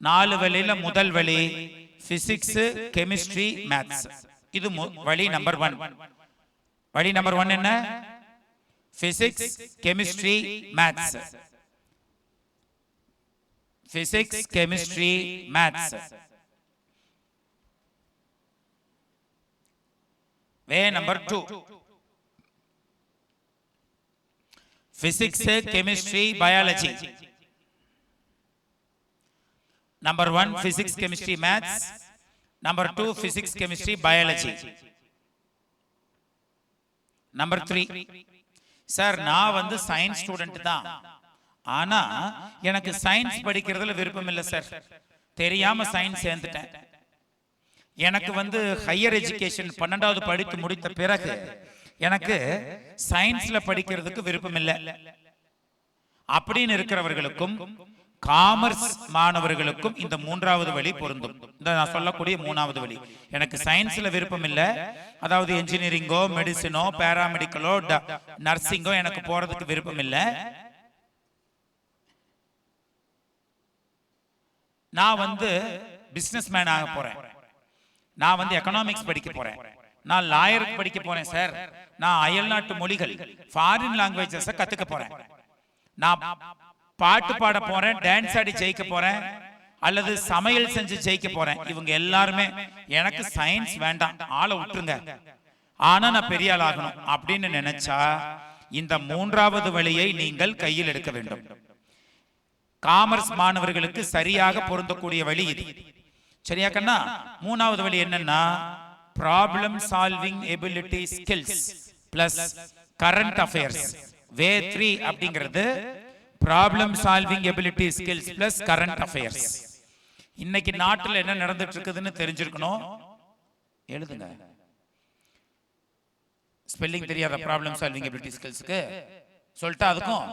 4 வழியில முதல் வழி பிசிக்ஸ், கெமிஸ்ட்ரி, மேத்ஸ். இது வழி நம்பர் 1. வழி நம்பர் 1 என்ன? Physics, chemistry, maths. Physics, chemistry, maths. Way number 2 physics, chemistry, biology. Number 1 physics, chemistry, maths. Number 2 physics, chemistry, biology. Number 3 sir நான் வந்து சயின்ஸ் ஸ்டூடெண்ட் தான், ஆனா எனக்கு சயின்ஸ் படிக்கிறதுல விருப்பம் இல்லை சார். தெரியாம சயின்ஸ் சேர்ந்துட்டேன். எனக்கு வந்து ஹையர் எஜுகேஷன் 12வது படித்து முடித்த பிறகு எனக்கு சயின்ஸ்ல படிக்கிறதுக்கு விருப்பம் இல்லை அப்படின்னு இருக்கிறவர்களுக்கும் காமர்ஸ் மாணவர்களுக்கும் இந்த 3வது வழி பொருந்தும். இந்த நான் சொல்லக்கூடிய 3வது வழி. எனக்கு சயின்ஸ்ல விருப்பம் இல்லை, அதாவது என்ஜினியரிங்கோ, மெடிசினோ, பேராமெடிக்கலோ, நர்சிங்கோ எனக்கு போறதுக்கு விருப்பம் இல்லை. நான் வந்து பிசினஸ் மேன் ஆக போறேன், நான் வந்து எக்கனாமிக்ஸ் படிக்க போறேன், நான் லாயருக்கு படிக்க போறேன் சார், நான் அயல்நாட்டு மொழிகள் ஃபாரின் லாங்குவேஜஸ் கத்துக்க போறேன், நான் பாட்டு பாட போறேன், டான்ஸ் ஆடி ஜெயிக்க போறேன், அல்லது சமையல் செஞ்சு ஜெயிக்க போறேன். இவங்க எல்லாருமே எனக்கு சயின்ஸ் வேண்டாம், ஆளை விட்டுருங்க, ஆனா நான் பெரிய ஆள் ஆகணும் அப்படின்னு நினைச்சா இந்த 3வது வழியை நீங்கள் கையில் எடுக்க வேண்டும். காமர்ஸ் மாணவர்களுக்கு சரியாக பொருந்தக்கூடிய வழி இது. சரியா கண்ணா? 3வது வழி என்னன்னா problem solving ability skills plus current affairs. Way 3 அப்படிங்கிறது problem solving ability skills plus current affairs. இன்னைக்கு நாட்டில் என்ன நடந்துட்டு இருக்குதுன்னு தெரிஞ்சிருக்கணும். எழுதுங்க. ஸ்பெல்லிங் தெரியாத ப்ராப்ளம் சால்விங் எபிலிட்டி ஸ்கில்ஸ்க்கு சொல்லிட்டு அதுக்கும்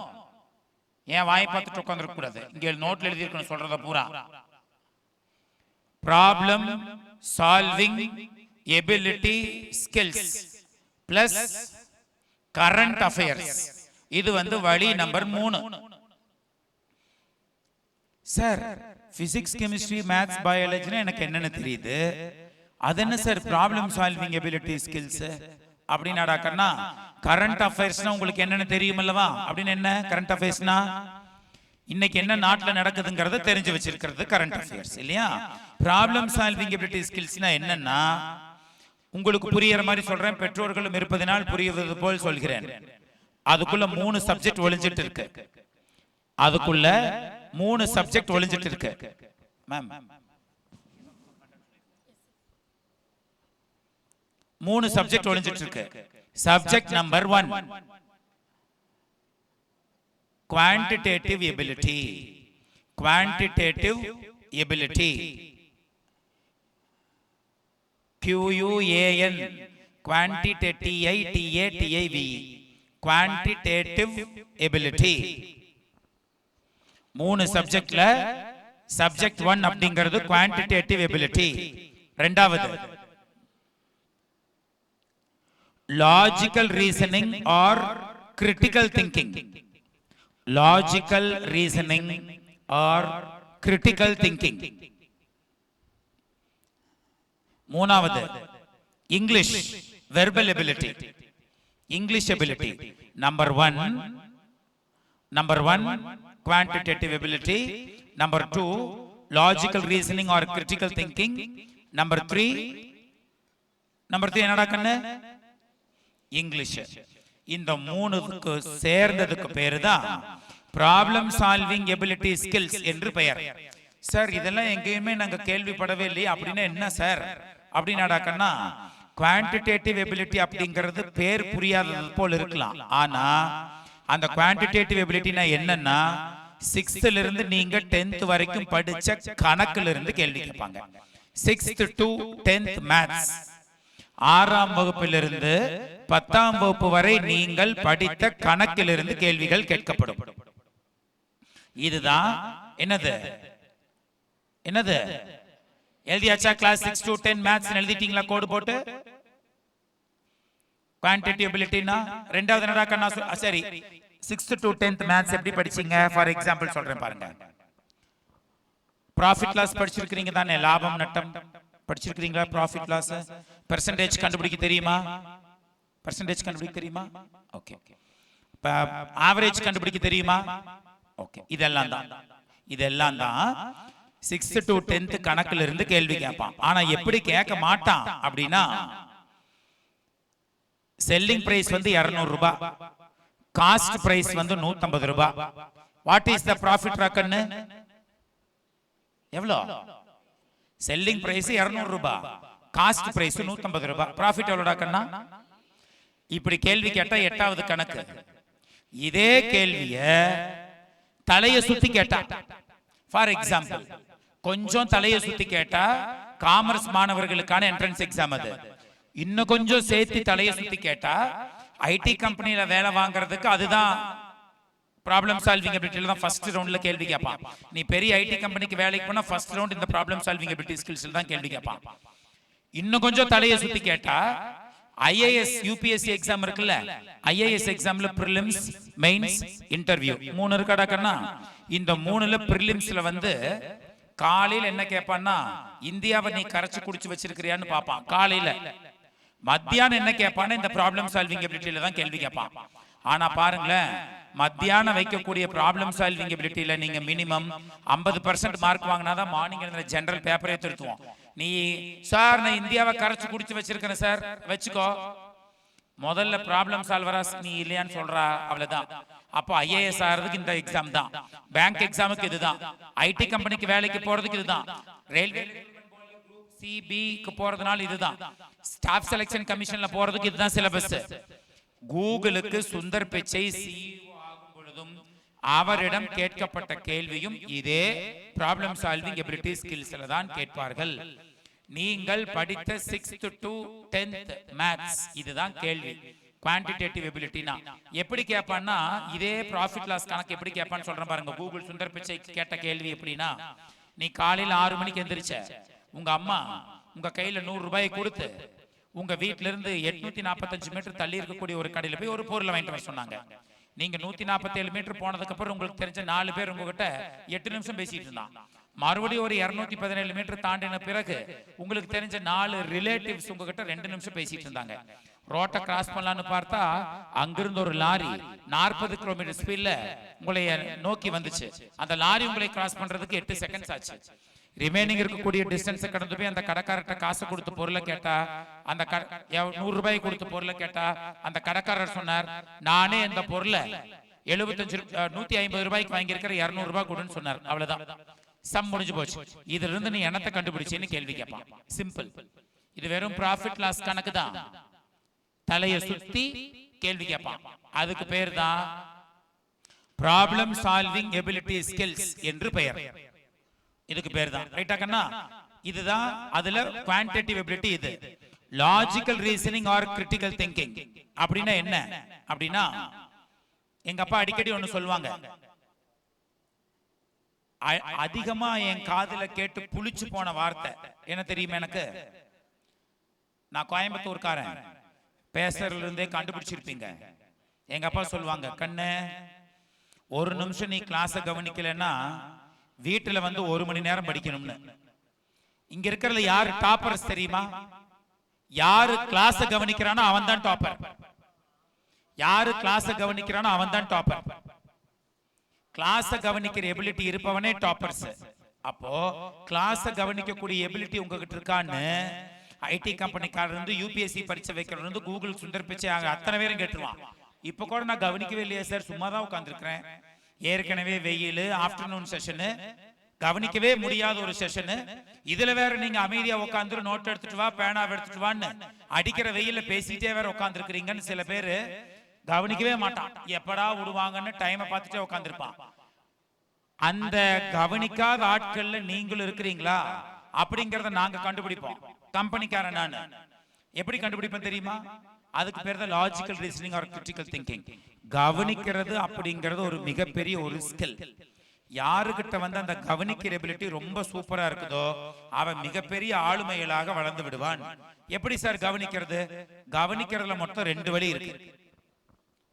ஏன் வாயை பார்த்துட்டு உட்காந்துருக்க கூடாது. இங்க நோட்ல எழுதி இருக்கணும் சொல்றத பூரா. Problem solving ability skills plus current affairs. இது வந்து வழி number 3. Sir physics, chemistry, maths, பயாலஜினா எனக்கு என்னன்னு தெரியுது, அது என்ன sir problem solving ability skills அப்படின்னாடாக்கன்னா கரண்ட் அஃபேர்ஸ்னா உங்களுக்கு என்னன்னு தெரியும் அல்லவா? அப்படின்னு என்ன கரண்ட் அஃபேர்ஸ்னா இன்னைக்கு என்ன நாட்டில் நடக்குதுங்கிறத தெரிஞ்சு வச்சிருக்கிறது கரண்ட் அஃபேர்ஸ் இல்லையா? ப்ராப்ளம் சால்விங் எபிலிட்டி ஸ்கில்ஸ்னா என்னன்னா உங்களுக்கு புரியற மாதிரி சொல்றேன், பெற்றோர்களும் இருப்பதனால் புரியுவது போல் சொல்கிறேன். அதுக்குள்ள 3 சப்ஜெக்ட் ஒளிஞ்சிட்டு இருக்கு. அதுக்குள்ள 3 சப்ஜெக்ட் ஒளிஞ்சிட்டு இருக்கு. மேம் 3 சப்ஜெக்ட் ஒளிஞ்சிட்டு இருக்கு. Subject number 1 quantitative ability. Quantitative ability QUAN quantitative quantitative ability. 3 சப்ஜெக்ட்ல சப்ஜெக்ட் 1 அப்படிங்கிறது குவான்டிடேட்டிவ் எபிலிட்டி. இரண்டாவது logical reasoning or critical thinking. Logical reasoning or critical thinking. மூணாவது English verbal ability. English ability. Number 1 quantitative ability. Number 2 logical reasoning or critical thinking. Number 3 என்னடா கண்ணு? English. இந்த 3க்கு சேர்ந்ததுக்கு பேரு தான் ப்ராப்ளம் சால்விங் எபிலிட்டி ஸ்கில்ஸ் என்று பெயர். சார் இதெல்லாம் எங்கேயுமே நாங்க கேள்விப்படவே இல்லையே அப்படின்னா என்ன சார் அப்படின்னாடாக்கன்னா குவான்டிடேட்டிவ் எபிலிட்டி அப்படிங்கிறது பேர் புரியாதது போல் இருக்கலாம். ஆனா அந்த குவான்டிடேட்டிவ் எபிலிட்டினா என்னன்னா 6th இருந்து நீங்க 10th வரைக்கும் படிச்ச கணக்குல இருந்து கேள்வி கேட்பாங்க. 6th to 10th maths. 6ஆம் வகுப்பிலிருந்து 10ஆம் வகுப்பு வரை நீங்கள் படித்த கணக்கிலிருந்து கேள்விகள் கேட்கப்படும். இதுதான் என்னது எழுதியாச்சா? கிளாஸ் 6 to 10 மேத்ஸ் எழுதிட்டீங்களா கோடு போட்டு? குவான்டிடேட்டிவ் எபிலிட்டினா ரெண்டாவது என்னடா கண்ணா? சரி 6th to 10th மேத்ஸ் எப்படி படிச்சீங்க? ஃபார் எக்ஸாம்பிள் சொல்றேன் பாருங்க. ப்ராஃபிட் லாஸ் படிச்சிருக்கீங்க தானே? லாபம் நட்டம் படிச்சிருக்கீங்களா? ப்ராஃபிட் லாஸ் பெர்சன்டேஜ் கண்டுபிடிக்க தெரியுமா? பெர்சன்டேஜ் கண்டுபிடிக்க தெரியுமா? ஓகே. ஆவரேஜ் கண்டுபிடிக்க தெரியுமா? ஓகே. இதெல்லாம் தான் 6th to 10th கணக்குல இருந்து கேள்வி கேட்பான். ஆனா எப்படி கேட்க மாட்டான் அப்படின்னா, செல்லிங் பிரைஸ் வந்து 200 ரூபாய், காஸ்ட் பிரைஸ் வந்து 150 ரூபாய். வாட் இஸ் த ப்ராஃபிட் ரக்கன்னு? எவ்வளோ? செல்லிங் பிரைஸ் 200 ரூபாய், காஸ்ட் பிரைஸ் 150 ரூபாய். ப்ராஃபிட் எவ்வளோ ரக்கன்னா? இப்படி கேள்வி கேட்டா 8வது கணக்கு. இதே கேள்விய தலையை சுத்தி கேட்டா, ஃபார் எக்ஸாம்பிள் கொஞ்சம் தலையை சுத்தி கேட்டா காமர்ஸ் மாணவர்களுக்கான என்ட்ரன்ஸ் எக்ஸாம் அது. இன்னும் கொஞ்சம் சேர்த்து தலையை சுத்தி கேட்டா ஐடி கம்பெனில வேலை வாங்குறதுக்கு அதுதான் ப்ராப்ளம் சால்விங் எபிலிட்டில தான் ஃபர்ஸ்ட் ரவுண்ட்ல கேள்வி கேட்பான். நீ பெரிய ஐடி கம்பெனிக்கு வேலைக்கு போனா ஃபர்ஸ்ட் ரவுண்ட் இந்த ப்ராப்ளம் சால்விங் எபிலிட்டி ஸ்கில்ஸ்ல தான் கேள்வி கேட்பான். இன்னும் கொஞ்சம் தலையை சுத்தி கேட்டா ஐஏஎஸ் யூபிஎஸ்சி எக்ஸாம் இருக்குல்ல, ஐஏஎஸ் எக்ஸாம்ல பிரிலிம்ஸ், மெயின்ஸ், இன்டர்வியூ 3 இருக்காடாக்கன்னா, இந்த 3ல பிரிலிம்ஸ்ல வந்து காலையில என்ன கேட்பான்னா, இந்தியாவை நீ கரைச்சு குடிச்சு வச்சிருக்கிறியான்னு பாப்பான் காலையில. மத்தியானம் என்ன கேட்பான்னா, இந்த ப்ராப்ளம் சால்விங் எபிலிட்டில தான் கேள்வி கேட்பான். ஆனா பாருங்களேன், மத்தியானம் வைக்கக்கூடிய ப்ராப்ளம் சால்விங் எபிலிட்டில நீங்க மினிமம் 50% மார்க் வாங்கினாதான் மார்னிங் ஜெனரல் பேப்பரே திருத்துவோம். நீ சார் நான் இந்தியாவை கரைச்சு குடிச்சு வச்சிருக்கிறேன் சார், வச்சுக்கோ. முதல்ல ப்ராப்ளம் சால்வரா நீ இல்லையான்னு சொல்றா, அவ்வளவுதான். அப்போ ஐஏஎஸ் ஆகிறதுக்கு இந்த எக்ஸாம் தான், பேங்க் எக்ஸாமுக்கு இதுதான், ஐடி கம்பெனிக்கு வேலைக்கு போறதுக்கு இதுதான், ரயில்வே சிபிக்கு போறதுனால இதுதான், ஸ்டாஃப் செலக்ஷன் கமிஷன்ல போறதுக்கு இதுதான் சிலபஸ். கூகுளுக்கு சுந்தர் பிச்சை சிஇஓ ஆகும் பொழுதும் அவரிடம் கேட்கப்பட்ட கேள்வியும் இதே ப்ராப்ளம் சால்விங் எபிலிட்டி ஸ்கில்ஸ்ல தான் கேட்பார்கள். நீங்கள் படித்த 6th to 10th மேத்ஸ் இதுதான் கேள்வி. குவான்டிடேட்டிவ் எபிலிட்டினா எப்படி கேட்பான்னா, இதே ப்ராஃபிட் லாஸ் கணக்கு எப்படி கேட்பான்னு சொல்றேன் பாருங்க. கூகுள் சுந்தர் பிச்சை கேட்ட கேள்வி எப்படின்னா, நீ காலையில 6 மணிக்கு எந்திரிச்ச, உங்க அம்மா உங்க கையில 100 ரூபாயை கொடுத்து உங்க வீட்டுல இருந்து 845 மீட்டர் தள்ளி இருக்கக்கூடிய ஒரு கடையில போய் ஒரு பொருளை வாங்கிட்டு வர சொன்னாங்க. நீங்க 147 மீட்டர் போனதுக்கு அப்புறம் உங்களுக்கு தெரிஞ்ச 4 பேர் உங்ககிட்ட 8 நிமிஷம் பேசிட்டு இருந்தான். மறுபடியும் ஒரு 217 மீட்டர் தாண்டின பிறகு உங்களுக்கு தெரிஞ்ச 4 ரிலேட்டிவ்ஸ் உங்ககிட்ட 2 நிமிஷம் பேசிட்டு இருந்தாங்க. ரோட்டை கிராஸ் பண்ணலான்னு பார்த்தா அங்கிருந்து ஒரு லாரி 40 கிலோமீட்டர் ஸ்பீட்ல உங்களை நோக்கி வந்துச்சு. அந்த லாரி உங்களை கிராஸ் பண்றதுக்கு 8 செகண்ட்ஸ் ஆச்சு. ரிமைனிங் இருக்கக்கூடிய டிஸ்டன்ஸ் கடந்து போய் அந்த கடைக்காரர்கிட்ட காசு கொடுத்து பொருளை கேட்டா, அந்த 100 ரூபாய் கொடுத்து பொருளை கேட்டா, அந்த கடைக்காரர் சொன்னார், நானே இந்த பொருளை 150 ரூபாய்க்கு வாங்கியிருக்கிற 200 ரூபாய் கொடுன்னு சொன்னார். அவ்வளவுதான், சம் முடிஞ்சு போச்சு. இதுல இருந்து நீ என்னத்தை கண்டுபிடிச்சேன்னு கேள்வி கேட்பான். சிம்பிள். இது வெறும் ப்ராஃபிட் லாஸ் கணக்கு தான். தலையை சுத்தி கேள்வி கேட்பான். அதுக்கு பேர் தான் ப்ராப்ளம் சால்விங் எபிலிட்டி ஸ்கில்ஸ் என்று பெயர். இதுக்கு பேர் தான் ரைட்டா கண்ணா? இதுதான் அதுல குவான்டிடேட்டிவ் எபிலிட்டி. இது logical reasoning or critical thinking அப்படின்னா என்ன அப்படின்னா, எங்க அப்பா அடிக்கடி ஒண்ணு சொல்லுவாங்க, அதிகமா என் காதுல கேட்டு புளிச்சு போன வார்த்தை என்ன தெரியுமா எனக்கு? நான் கோயம்புத்தூர்காரன், பேசுறதுல இருந்தே கண்டுபிடிச்சிருப்பீங்க. எங்க அப்பா சொல்லுவாங்க, கண்ணு ஒரு நிமிஷம் நீ கிளாஸ கவனிக்கலன்னா வீட்டுல வந்து 1 மணி நேரம் படிக்கணும்னு. இங்க இருக்கிறதுல யாரு டாப்பர்ஸ் தெரியுமா? யாரு கிளாஸ கவனிக்கிறானோ அவன் தான் டாப்பர். யாரு கிளாஸ கவனிக்கிறானோ அவன் தான் டாப்பர். கிளாஸ கவனிக்கிற எபிலிட்டி இருப்பவனே டாப்பர்ஸ். அப்போ கிளாஸ கவனிக்கக்கூடிய எபிலிட்டி உங்ககிட்ட இருக்கான்னு ஐடி கம்பெனிக்காரர் இருந்து யூபிஎஸ்சி பரீட்சை வைக்கிறவங்க இருந்து கூகுள் சுந்தர் பிச்சை அத்தனை பேரும் கேட்டுருவான். இப்ப கூட நான் கவனிக்கவே இல்லையா சார், சும்மா தான் உட்கார்ந்துருக்கிறேன், ஏற்கனவே வெயில், ஆஃப்டர்நூன் செஷனு, கவனிக்கவே முடியாத ஒரு செஷனு, இதுல வேற நீங்க அமைதியா உட்காந்து நோட் எடுத்துட்டு வா, பேனாவை எடுத்துட்டு வான்னு அடிக்கிற வெயில பேசிட்டே வேற உட்காந்துருக்கிறீங்கன்னு சில பேரு கவனிக்கவே மாட்டான். எப்படா விடுவாங்கன்னு டைமை பார்த்துட்டே உட்காந்துருப்பான். அந்த கவனிக்காத ஆட்கள்ல நீங்களும் இருக்கிறீங்களா அப்படிங்கறத நாங்க கண்டுபிடிப்போம். கம்பெனிக்காரன் நான் எப்படி கண்டுபிடிப்பேன் தெரியுமா? அதுக்கு பேர் தான் logical reasoning or critical thinking. கவனிக்கிறது அப்படிங்கிறது ஒரு மிகப்பெரிய ஒரு ஸ்கில். யாருக்கிட்ட வந்து அந்த கவனிக்கிற எபிலிட்டி ரொம்ப சூப்பரா இருக்குதோ அவன் மிகப்பெரிய ஆளுமைகளாக வளர்ந்து விடுவான். எப்படி சார் கவனிக்கிறது? கவனிக்கிறதுல மொத்தம் 2 வழி இருக்கு.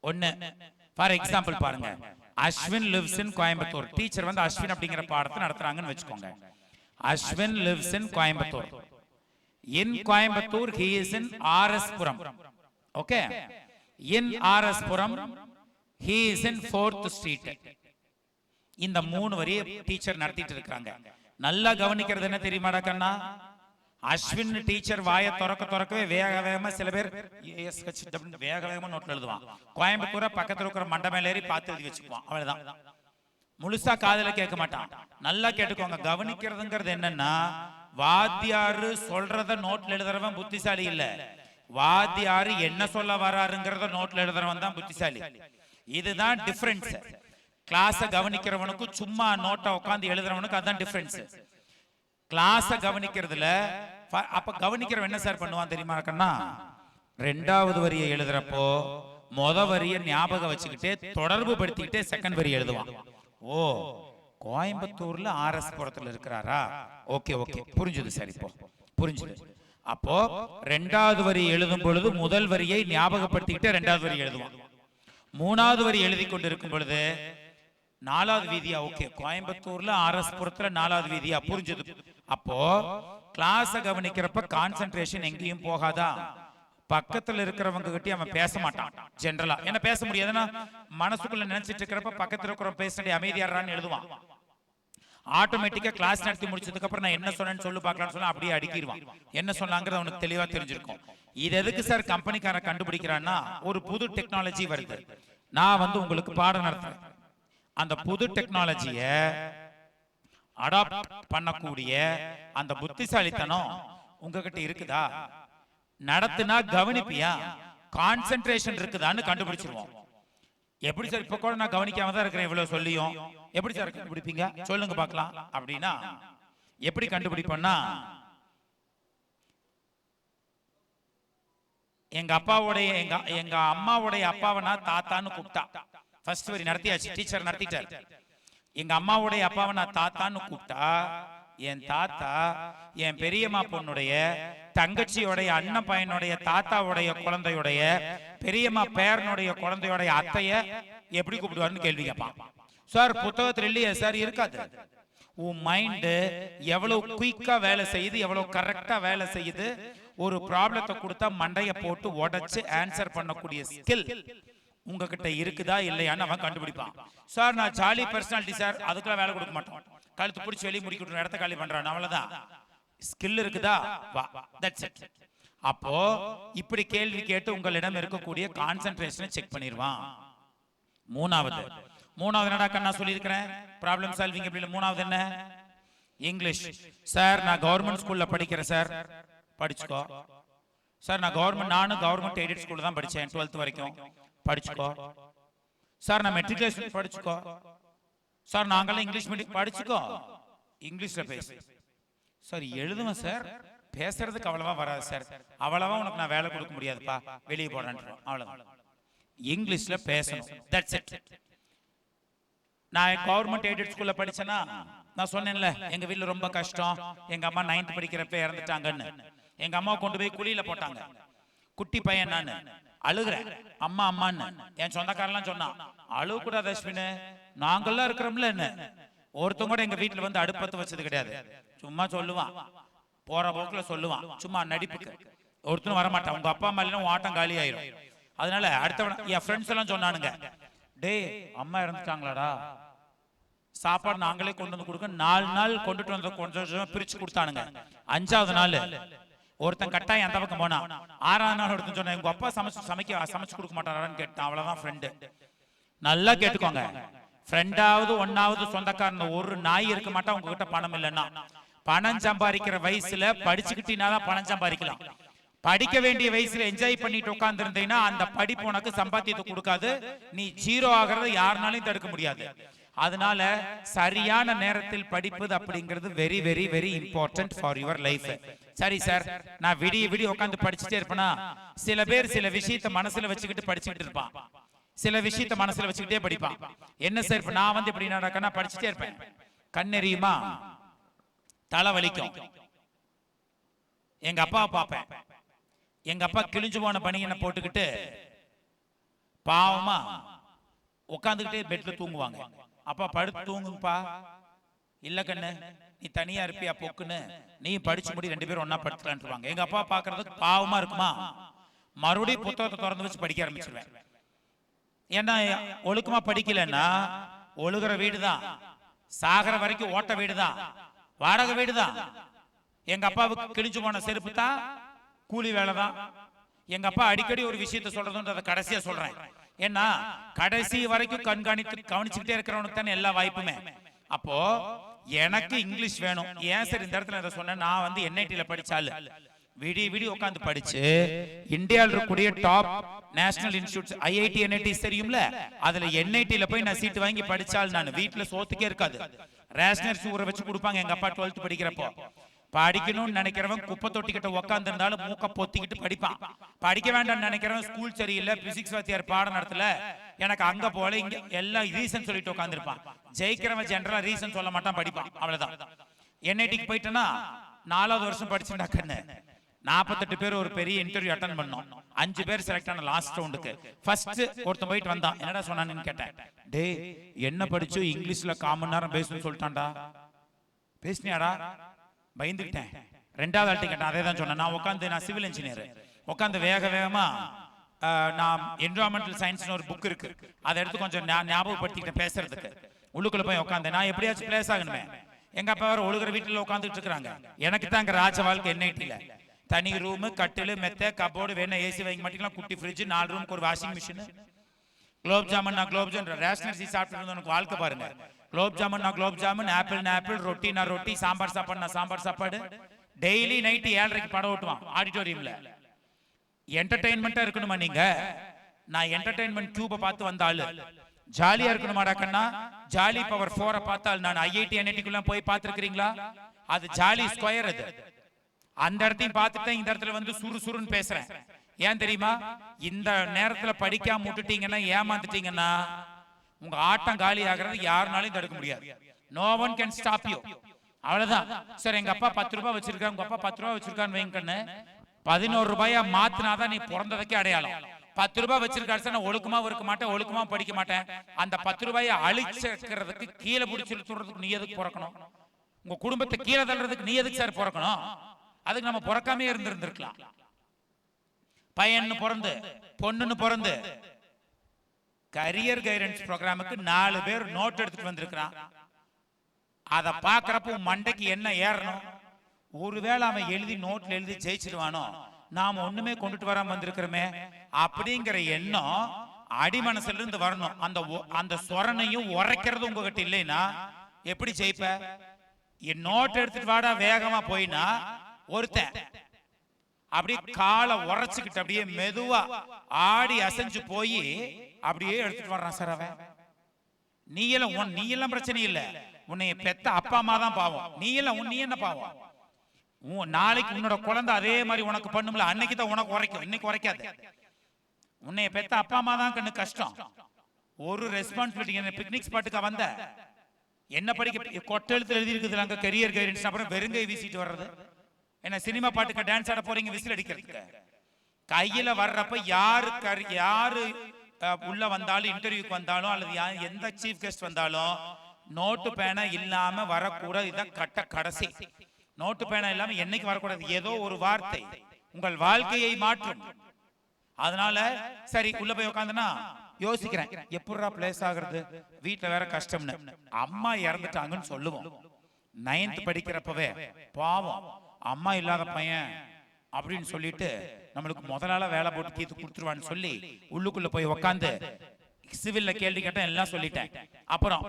ஒன்னு, ஃபார் எக்ஸாம்பிள் பாருங்க, Ashwin lives in Coimbatore. Teacher வந்து அஸ்வின் அப்படிங்கிற பாடத்தை நடத்துறாங்கன்னு வச்சுக்கோங்க. Ashwin lives in Coimbatore. In Coimbatore, he is in RS Puram. Okay. In RS Puram, he is in 4th Street. இந்த 3 வரிய டீச்சர் நடத்திட்டு இருக்காங்க. நல்லா கவனிக்கிறது என்ன தெரியுமாடா கண்ணா? அஸ்வின் டீச்சர் வாயை திறக்கவே வேக வேகமா சில பேர் வேக வேகமா நோட்ல எழுதுவான். கோயம்புத்தூரை பக்கத்துல இருக்கிற மண்டை மேல ஏறி பார்த்து எழுதி வச்சுக்குவான். அவ்வளவுதான். முழுசா காதல கேட்க மாட்டான். நல்லா கேட்டுக்கோங்க. கவனிக்கிறதுங்கிறது என்னன்னா, வாத்தியாரு சொல்றத நோட்ல எழுதுறவன் புத்திசாலி இல்ல, வாத்தியாரு என்ன சொல்ல வராருங்கிறத நோட்ல எழுதுறவன் தான் புத்திசாலி. இதுதான் டிஃபரன்ஸ். கிளாஸ கவனிக்கிறவனுக்கு சும்மா நோட்டை உட்காந்து எழுதுறவனுக்கு அதான் டிஃபரன்ஸ். கிளாஸ கவனிக்கிறதுல அப்ப கவனிக்கிறவன் என்ன சார் பண்ணுவான் தெரியுமா கண்ணா? 2வது வரியை எழுதுறப்போ வரியை ஞாபகம் வச்சுக்கிட்டே தொடர்பு படுத்திக்கிட்டே செகண்ட் வரி எழுதுவான். ஓ, கோயம்புத்தூர்ல RS புரத்துல இருக்கிறாரா? ஓகே ஓகே, புரிஞ்சுது சார், இப்போ புரிஞ்சுது. அப்போ 2வது வரி எழுதும் பொழுது முதல் வரியை ஞாபகப்படுத்திக்கிட்டே 2வது வரி எழுதுவான். 3வது வரி எழுதி கொண்டு இருக்கும் பொழுது 4வது வீதியா? ஓகே, கோயம்புத்தூர்ல RS புரத்துல 4வது வீதியா? புரிஞ்சது. அப்போ கிளாஸ கவனிக்கிறப்ப கான்சென்ட்ரேஷன் எங்கேயும் போகாதா? பக்கத்துல இருக்கிறவங்க கிட்ட அவன் பேச மாட்டான் ஜெனரலா. என்ன பேச முடியாதுன்னா, மனசுக்குள்ள நினைச்சிட்டு இருக்கிறப்ப பக்கத்துல இருக்கிறவங்க பேச அமைதியாடுறான்னு எழுதுவான். ஆட்டோமேட்டிக்கா கிளாஸ் நடத்தி முடிச்சதுக்கு அப்புறம் நான் என்ன சொன்னேன்னு சொல்லு பார்க்கலாம்னு சொன்னா அப்படியே அடுக்கிடுவான். என்ன சொன்னாங்கிறது அவனுக்கு தெளிவா தெரிஞ்சிருக்கும். இது எதுக்கு சார் கம்பெனிக்கார கண்டுபிடிக்கிறான்னா, ஒரு புது டெக்னாலஜி வருது, நான் உங்களுக்கு பாடம் நடத்துறேன். அந்த புது டெக்னாலஜிய அடாப்ட் பண்ணக்கூடிய அந்த புத்திசாலித்தனம் உங்ககிட்ட இருக்குதா? நடத்துனா கவனிப்பியா? கான்சென்ட்ரேஷன் இருக்குதான்னு கண்டுபிடிச்சிருவோம். எப்படி சார் இப்ப கூட நான் கவனிக்காம தான் இருக்கிறேன் இவ்வளவு சொல்லியும், எப்படி சார் கண்டுபிடிப்பீங்க சொல்லுங்க பார்க்கலாம் அப்படின்னா, எப்படி கண்டுபிடிப்போம்னா, எங்க அப்பாவுடைய எங்க அம்மாவுடைய அப்பாவை நான் தாத்தான்னு கூப்பிட்டா. ஃபர்ஸ்ட் வரி நடத்தியாச்சு, டீச்சர் நடத்திட்டார். எங்க அம்மாவுடைய அப்பாவை நான் தாத்தான்னு கூப்பிட்டா, என் தாத்தா என் பெரியம்மா பொண்ணுடைய தங்கச்சியோடைய அண்ணன் பையனுடைய தாத்தாவுடைய குழந்தையுடைய பெரியம்மா பேரனுடைய குழந்தையோடைய அத்தைய எப்படி கூப்பிடுவாருன்னு கேள்வி கேட்பான். சார் புத்தகத்துல இல்லையே சார். இருக்காது. உன் மைண்ட் எவ்வளவு குயிக்கா வேலை செய்யுது, எவ்வளவு கரெக்டா வேலை செய்யுது. ஒரு ப்ராப்ளத்தை கொடுத்தா மண்டைய போட்டு உடைச்சு ஆன்சர் பண்ணக்கூடிய ஸ்கில் உங்ககிட்ட இருக்குதா இல்லையான்னு அவன் கண்டுபிடிப்பான். சார் நான் ஜாலி பர்சனாலிட்டி சார், அதுக்கெல்லாம் வேலை கொடுக்க மாட்டோம். கழுத்து பிடிச்சி வெளியே முடிக்கிட்டு இடத்த காலி பண்றான், அவ்வளவுதான். ஸ்கில் இருக்குதா? வா, தட்ஸ் இட். அப்போ இப்படி கேள்வி கேட்டு உங்களிடம் இருக்கக்கூடிய கான்சென்ட்ரேஷனை செக் பண்ணிடுவான். மூணாவது என்னடா கண்ணா சொல்லியிருக்கிறேன், ப்ராப்ளம் சால்விங். எப்படி? மூணாவது என்ன? இங்கிலீஷ். சார் நான் கவர்மெண்ட் ஸ்கூல்ல படிக்கிறேன் சார். படிச்சுக்கோ. சார் நான் நானும் கவர்மெண்ட் எய்டட் ஸ்கூல்ல தான் படிச்சேன் 12th வரைக்கும். படிச்சுக்கோ. சார் நான் மெட்ரிகுலேஷன் படிச்சுக்கோ. சார் நாங்கெல்லாம் இங்கிலீஷ் மீடியம். படிச்சுக்கோ, இங்கிலீஷ்ல பேசு. சார் எழுதுவேன் சார், பேசுறதுக்கு அவ்வளவா வராது சார். அவ்வளவா உனக்கு நான் வேலை கொடுக்க முடியாதுப்பா, வெளியே போறேன். அவ்வளவுதான். இங்கிலீஷ்ல பேசணும். That's it. நான் கவர்மெண்ட் எய்டட் ஸ்கூல்ல படிச்சேன்னா, நான் சொன்னேன்ல எங்க வீட்டுல ரொம்ப கஷ்டம், எங்க அம்மா 9th படிக்கிறப்ப இறந்துட்டாங்கன்னு. எங்க அம்மா கொண்டு போய் குழியில போட்டாங்க. குட்டி பையன் நானு அழுகுறேன், அம்மா அம்மான்னு. என் சொந்தக்காரெல்லாம் சொன்னான், அழுவ கூடாது அஸ்வினு, நாங்கெல்லாம் இருக்கிறோம்ல. என்ன ஒருத்தங்க கூட எங்க வீட்டுல அடுப்பத்து வச்சது கிடையாது. சும்மா சொல்லுவான், போற போக்குல சொல்லுவான், சும்மா நடிப்புக்கு. ஒருத்தரும் வரமாட்டான். உங்க அப்பா அம்மா இல்லைன்னா ஆட்டம் காலி ஆயிரும். அதனால அடுத்தவன் என் ஃப்ரெண்ட்ஸ் எல்லாம் சொன்னானுங்க, டே அம்மா இறந்துட்டாங்களாடா, சாப்பாடு நாங்களே கொண்டு வந்து கொடுக்க. 4 நாள் கொண்டுட்டு வந்து கொஞ்சம் பிரிச்சு கொடுத்தானுங்க. 5வது நாள் ஒருத்தன் கட்டாயம் அந்த பக்கம் போனா. 6வது நாள் ஒருத்தன் சொன்ன, உங்க அப்பா சமைச்சு கொடுக்க மாட்டாரான்னு கேட்டான். அவ்வளவுதான் ஃப்ரெண்டு. நல்லா கேட்டுக்கோங்க, ஃப்ரெண்டாவது 1வது சொந்தக்காரன் ஒரு நாய் இருக்க மாட்டா உங்ககிட்ட பணம் இல்லைன்னா. பணம் சம்பாதிக்கிற வயசுல படிச்சுக்கிட்டீங்கன்னா பணம் சம்பாதிக்கலாம். படிக்க வேண்டிய வயசுல என்ஜாய் பண்ணிட்டு உட்கார்ந்து இருந்தீங்கன்னா அந்த படிப்பு உனக்கு சம்பாத்தியத்தை கொடுக்காது. நீ 0 ஆகிறது யாருனாலையும் தடுக்க முடியாது. அதனால சரியான நேரத்தில் படிப்பது அப்படிங்கிறது very very very important for your life. சரி சார், நான் விடிய உட்காந்து படிச்சுட்டே இருப்பேனா? சில பேர் சில விஷயத்தை மனசுல வச்சுக்கிட்டு படிச்சுக்கிட்டு இருப்பான், சில விஷயத்தை மனசுல வச்சுக்கிட்டே படிப்பான். என்ன சார், இப்ப நான் இப்படி நடக்கனா படிச்சுட்டே இருப்பேன், கண்ணெறியுமா, தலை வலிக்கும். எங்க அப்பாவை பார்ப்பேன், எங்க அப்பா கிழிஞ்சு போன பனியனை போட்டுக்கிட்டு பாவமா உட்காந்துக்கிட்டே பெட்ல தூங்குவாங்க. அப்பா படுத்து தூங்குங்கப்பா, இல்ல கண்ணு நீ தனியா இருப்பியா பொக்குன்னு, நீ படிச்சு முடி, 2 பேரும் ஒன்னா படிக்கலான்ட்டுருவாங்க. எங்க அப்பா பாக்குறதுக்கு பாவமா இருக்குமா, மறுபடியும் புத்தகத்தை திறந்து வச்சு படிக்க ஆரம்பிச்சிருவேன். ஏன்னா ஒழுக்கமா படிக்கலன்னா ஒழுகிற வீடுதான், சாகர வரைக்கும் ஓட்ட வீடுதான், வாடகை வீடுதான். எங்க அப்பாவுக்கு கிழிஞ்சு போன செருப்பு தான் கூலி வேலை தான். எங்க அப்பா அடிக்கடி ஒரு விஷயத்த சொல்றதுன்றத கடைசியா சொல்றேன். ஏன்னா கடைசி வரைக்கும் கவனிச்சுக்கிட்டே இருக்கிறவனுக்கு தானே எல்லா வாய்ப்புமே. அப்போ எனக்கு இங்கிலீஷ் வேணும். ஏன் சார் இந்த இடத்துல சொன்னேன், நான் வந்து என்ஐடில படிச்சாலு விடி உட்காந்து படிச்சு இந்தியாவில் இருக்கக்கூடிய top national institutes IIT NIT தெரியும்ல, அதுல என்ஐடில போய் நான் சீட்டு வாங்கி படிச்சால் நான் வீட்டுல சோத்துக்கே இருக்காது. ரேஷனரிசி ஊற வச்சு கொடுப்பாங்க. எங்க அப்பா 12th படிக்கிறப்போ படிக்கணும்னு நினைக்கிறவன் குப்பை தொட்டிக்கிட்ட உட்காந்து இருந்தாலும் மூக்க பொத்திக்கிட்டு படிப்பான். படிக்க வேண்டாம்னு நினைக்கிறவன் ஸ்கூல் சரியில்லை, பிசிக்ஸ் வாத்தியார் பாடம் நடத்தல, எனக்கு அங்க போல இங்க எல்லாம் ரீசன் சொல்லிட்டு உட்காந்துருப்பான். ஜெயிக்கிறவன் ஜெனரலா ரீசன் சொல்ல மாட்டான், படிப்பான், அவ்வளவுதான். என்ஐடிக்கு போயிட்டேன்னா 4வது வருஷம் படிச்சுட்டா கண்ணு 48 பேர் ஒரு பெரிய இன்டர்வியூ அட்டன் பண்ணோம். 5 பேர் செலக்ட் ஆன லாஸ்ட் ரவுண்டுக்கு. ஃபர்ஸ்ட் ஒருத்தன் போயிட்டு வந்தான். என்னடா சொன்னான்னு கேட்டேன். டே என்ன படிச்சு இங்கிலீஷ்ல 1/4 மணி நேரம் பேசணும்னு சொல்லிட்டான்டா. பேசினியாடா? பயந்துக்கிட்டேன். 2வது ஆள்கிட்ட கேட்டேன், அதே தான் சொன்னேன். நான் சிவில் இன்ஜினியர் உட்காந்து வேகமா நான் என்விரான்மெண்டல் சயின்ஸ்னு ஒரு புக் இருக்கு, அதை எடுத்து கொஞ்சம் ஞாபகப்படுத்திக்கிட்டேன் பேசுறதுக்கு. உள்ளுக்குள்ள போய் உட்காந்து நான் எப்படியாச்சும் பிளேஸ் ஆகணுமே. எங்க அப்பா வேற ஒழுகிற வீட்டுல உட்காந்துட்டு இருக்காங்க. எனக்கு தான் அங்க ராஜ வாழ்க்கை என்ஐடில தனி ரூமு, கட்டிலு, மெத்த, கபோர்டு, வேணா ஏசி வாங்கி மாட்டிக்கலாம், குட்டி ஃப்ரிட்ஜ், 4 ரூமுக்கு ஒரு வாஷிங் மிஷின், குலோப் ஜாமுன் நான் குலோப் ஜாமுன் ரேஷனரிசி சாப்பிட்டு எனக்கு வாழ்க்கை பாருங்க. குலோப் ஜாமுன் நான் குலோப் ஜாமுன், ஆப்பிள், ரொட்டி நான் ரொட்டி, சாம்பார் சாப்பாடு நான் சாம்பார் சாப்பாடு. டெய்லி நைட்டு 7:30க்கு படம் ஓட்டுவான் ஆடிட்டோரியம்ல. என்டர்டைன்மெண்டா இருக்கணுமா நீங்க? நான் என்டர்டைன்மெண்ட் டியூபை பார்த்து வந்த ஆளு. ஜாலியா இருக்கணுமாடா கண்ணா? ஜாலி பவர் 4 பார்த்தால் நான் ஐஐடி என்ஐடிக்குள்ள போய் பார்த்துருக்கீங்களா? அது ஜாலி ஸ்கொயர். அது அந்த இடத்தையும் பார்த்துட்டு இந்த இடத்துல வந்து சுறுசுறுன்னு பேசுறேன். ஏன் தெரியுமா? இந்த நேரத்துல படிக்காம விட்டுட்டீங்கன்னா, ஏமாந்துட்டீங்கன்னா உங்க ஆட்டம் காலி ஆகிறது யாருனாலும் தடுக்க முடியாது. No one can stop you. அவ்வளவுதான். சார் எங்க அப்பா 10 ரூபாய் வச்சிருக்காங்க, உங்க அப்பா 10 ரூபாய் வச்சிருக்கான்னு வைங்கன்னு 11 ரூபாயா மாத்தினாதான் நீ பிறந்ததுக்கே அடையாளம். 10 ரூபாய் வச்சிருக்காரு சார், நான் ஒழுக்கமா இருக்க மாட்டேன், ஒழுக்கமா படிக்க மாட்டேன். அந்த 10 ரூபாயை அழிச்சுறதுக்கு, கீழே பிடிச்சி சொல்றதுக்கு நீ எதுக்கு பிறக்கணும்? உங்க குடும்பத்தை கீழே தள்ளுறதுக்கு நீ எதுக்கு சார் பிறக்கணும்? அதுக்கு நம்ம பிறக்காமே இருந்திருக்கலாம். பையன்னு பிறந்து பொண்ணுன்னு பிறந்து கரியர் கைடன்ஸ் ப்ரோக்ராமுக்கு 4 பேர் நோட் எடுத்துட்டு வந்திருக்கிறான். அதை பாக்குறப்ப மண்டைக்கு என்ன ஏறணும்? ஒருவேளை அவன் எழுதி நோட்ல எழுதி ஜெயிச்சிருவானோ, நாம ஒண்ணுமே கொண்டுட்டு வராம வந்திருக்கிறோமே அப்படிங்கிற எண்ணம் அடிமனசுல இருந்து வரணும். அந்த சொரணையும் உரைக்கிறது உங்ககிட்ட இல்லைன்னா எப்படி ஜெயிப்ப? என் நோட் எடுத்துட்டு வாடா வேகமா போயினா ஒருத்தன் அப்படியே காலை உரைச்சுக்கிட்டு அப்படியே மெதுவா ஆடி அசைஞ்சு போய் அப்படியே எடுத்துட்டு வர்றான் சார். அவன் நீ எல்லாம் பிரச்சனை இல்ல, உன்னை பெத்த அப்பா அம்மா தான் பாவம். நீ என்ன பாவம்? நாளைக்கு உன்னோட குழந்தை அதே மாதிரி உனக்கு பண்ணும்ல, அன்னைக்கு தான் உனக்கு உரைக்கும், இன்னைக்கு உரைக்காது. உன்னை பெத்த அப்பா அம்மா தான் கண்ணு கஷ்டம். ஒரு ரெஸ்பான்சிபிலிட்டி. பிக்னிக் ஸ்பாட்டுக்கு வந்த என்ன படிக்க கொட்டெழுத்து எழுதி இருக்குது அங்க கரியர் கைடன்ஸ், அப்புறம் வெறுங்கை வீசிட்டு வர்றது என்ன? சினிமா பாட்டுக்கு டான்ஸ் ஆட போறீங்க விசில் அடிக்கிறதுக்கு. கையில வர்றப்ப யாரு உள்ள வந்தாலும், இன்டர்வியூக்கு வந்தாலும் அல்லது எந்த சீஃப் கெஸ்ட் வந்தாலும் நோட்டு பேனா இல்லாம வரக்கூடாது. இதான் கடைசி. நோட்டு பேனா இல்லாம என்னைக்கு வரக்கூடாது. ஏதோ ஒரு வார்த்தை உங்கள் வாழ்க்கையை மாற்றும். அதனால சரி உள்ள போய் உட்காந்துனா யோசிக்கிறேன், எப்படா பிளேஸ் ஆகுறது? வீட்டுல வேற கஷ்டம்னு. அம்மா இறந்துட்டாங்கன்னு சொல்லுவோம். 9th படிக்கிறப்பவே பாவம் அம்மா இல்லாத பையன் அப்படின்னு சொல்லிட்டு நம்மளுக்கு முதலால வேலை போட்டு கீத்து கொடுத்துருவான்னு சொல்லி உள்ளுக்குள்ள போய் உக்காந்து சிவில்ல கேள்வி கேட்டேன், எல்லாம் சொல்லிட்டேன். அப்புறம்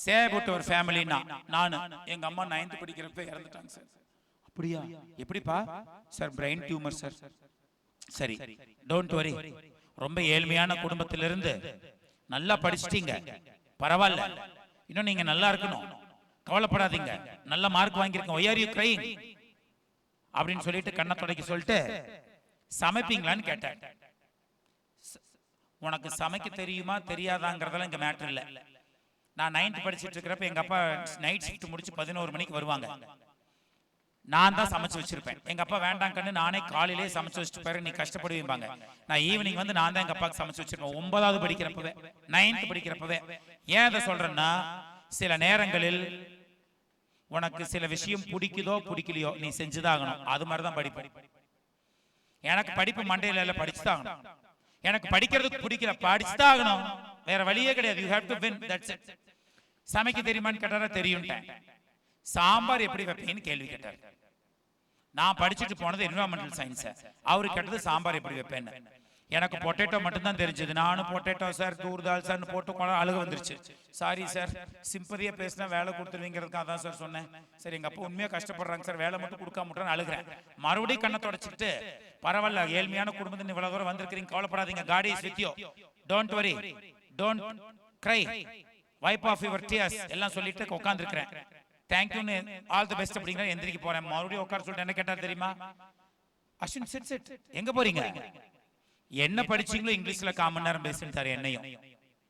சேபுட்டு ஒரு ஃபேமிலினா நானு, எங்க அம்மா 9th படிக்கிறப்ப இறந்துட்டாங்க சார். அப்படியா? எப்படிப்பா? Sir brain tumour sir. சரி டோன்ட் வரி, ரொம்ப ஏழ்மையான குடும்பத்திலிருந்து நல்லா படிச்சிட்டீங்க, பரவாயில்ல, இன்னும் நீங்க நல்லா இருக்கணும், கவலைப்படாதீங்க, நல்ல மார்க் வாங்கியிருக்கோம், why are you crying அப்படின்னு சொல்லிட்டு கண்ணை தொடக்கி சொல்லிட்டு சமைப்பீங்களான்னு கேட்டேன். உனக்கு சமைக்க தெரியுமா தெரியாதாங்கிறதெல்லாம் இங்க மேட்டர் இல்லை. நான் 9th படிச்சுட்டு இருக்கிறப்ப எங்க அப்பா நைட் ஷிஃப்ட் முடிச்சு 11 மணிக்கு வருவாங்க. நான் தான் சமைச்சு வச்சிருப்பேன். எங்க அப்பா வேண்டாம் கண்ணு, நானே காலையிலேயே சமைச்சு வச்சுட்டு போறேன், நீ கஷ்டப்படுவீங்க. நான் ஈவினிங் வந்து நான் தான் எங்க அப்பாவுக்கு சமைச்சு வச்சிருப்பேன். 9வது படிக்கிறப்பவே 9th படிக்கிறப்பவே. ஏன் அதை சொல்றேன்னா, சில நேரங்களில் உனக்கு சில விஷயம் பிடிக்குதோ பிடிக்கலையோ நீ செஞ்சுதான் ஆகணும். அது மாதிரிதான் படிப்பு. எனக்கு படிப்பு மண்டையில இல்ல, படிச்சுதான் ஆகணும். எனக்கு படிக்கிறதுக்கு பிடிக்கல, படிச்சுதான் ஆகணும். வேற வழியே கிடையாது. You have to win, that's it. சமைக்க தெரியுமான்னு கேட்டாரா, தெரியும். சாம்பார் எப்படி வைப்பேன்னு கேள்வி கேட்டார். நான் படிச்சுட்டு போனது என்விரான்மெண்டல் சயின்ஸ், அவரு கேட்டது சாம்பார் எப்படி வைப்பேன்னு. எனக்கு பொட்டேட்டோ மட்டும்தான் தெரிஞ்சது. நானும் பொட்டேட்டோ சார் தூர்தால் சார் போட்டு அழுக வந்துருச்சு. சாரி சார், சிம்பதியா பேசினா வேலை கொடுத்துருவீங்கிறதுக்கு அதான் சார் சொன்னேன். சரி, எங்க அப்பா உண்மையா கஷ்டப்படுறாங்க சார், வேலை மட்டும் கொடுக்காம அழுகிறேன். மறுபடியும் கண்ணை தொடச்சிட்டு, பரவாயில்ல, ஏழ்மையான குடும்பத்தில் இவ்வளவு தூரம் வந்திருக்கிறீங்க, கவலைப்படாதீங்க, God is with you, don't worry, don't cry, wipe off your tears எல்லாம் சொல்லிட்டு உட்காந்துருக்கிறேன். தேங்க்யூன்னு ஆல் தி பெஸ்ட் அப்படிங்கிற எந்திரிக்க போறேன். மறுபடியும் உட்கார சொல்லிட்டு என்ன கேட்டார் தெரியுமா? அஸ்வின் சிட் சிட், எங்க போறீங்க? என்ன படிச்சீங்களோ இங்கிலீஷ்ல 1/4 மணி நேரம் பேசிட்டாரு என்னையும்.